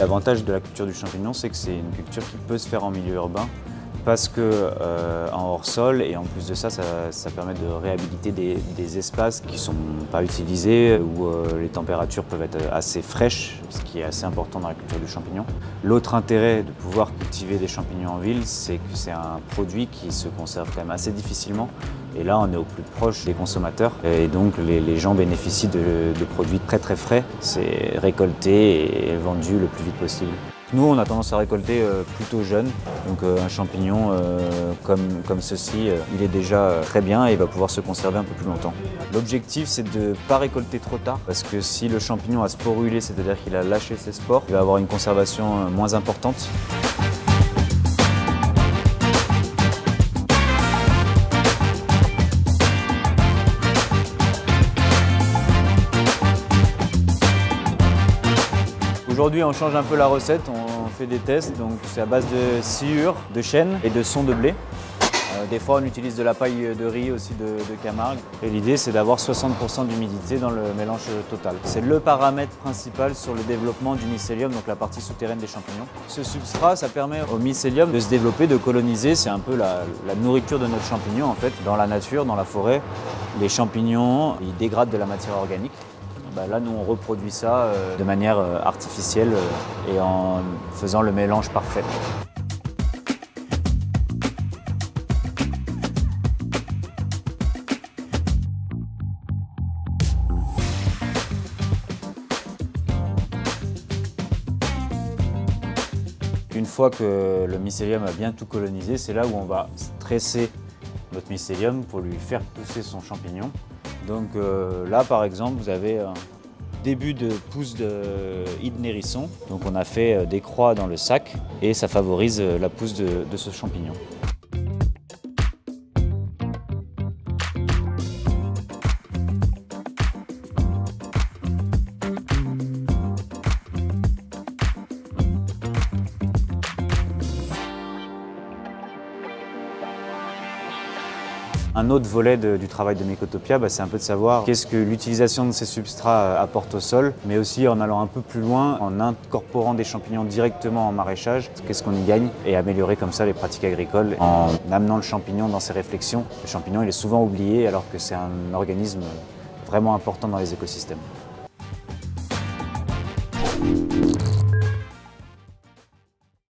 L'avantage de la culture du champignon, c'est que c'est une culture qui peut se faire en milieu urbain parce que en hors-sol, et en plus de ça, ça permet de réhabiliter des espaces qui ne sont pas utilisés, où les températures peuvent être assez fraîches, ce qui est assez important dans la culture du champignon. L'autre intérêt de pouvoir cultiver des champignons en ville, c'est que c'est un produit qui se conserve quand même assez difficilement. Et là, on est au plus proche des consommateurs et donc les gens bénéficient de produits très très frais. C'est récolté et vendu le plus vite possible. Nous, on a tendance à récolter plutôt jeune, donc un champignon comme ceci, il est déjà très bien et il va pouvoir se conserver un peu plus longtemps. L'objectif, c'est de ne pas récolter trop tard, parce que si le champignon a sporulé, c'est-à-dire qu'il a lâché ses spores, il va avoir une conservation moins importante. Aujourd'hui, on change un peu la recette, on fait des tests, donc c'est à base de sciure, de chêne et de son de blé. Des fois, on utilise de la paille de riz aussi de Camargue. Et l'idée, c'est d'avoir 60% d'humidité dans le mélange total. C'est le paramètre principal sur le développement du mycélium, donc la partie souterraine des champignons. Ce substrat, ça permet au mycélium de se développer, de coloniser. C'est un peu la nourriture de notre champignon, en fait. Dans la nature, dans la forêt, les champignons, ils dégradent de la matière organique. Là, nous, on reproduit ça de manière artificielle et en faisant le mélange parfait. Une fois que le mycélium a bien tout colonisé, c'est là où on va stresser notre mycélium pour lui faire pousser son champignon. Donc là, par exemple, vous avez un début de pousse de hide nérisson. Donc on a fait des croix dans le sac et ça favorise la pousse de ce champignon. Un autre volet du travail de Mycotopia, c'est un peu de savoir qu'est-ce que l'utilisation de ces substrats apporte au sol, mais aussi en allant un peu plus loin, en incorporant des champignons directement en maraîchage, qu'est-ce qu'on y gagne, et améliorer comme ça les pratiques agricoles en amenant le champignon dans ses réflexions. Le champignon, il est souvent oublié alors que c'est un organisme vraiment important dans les écosystèmes.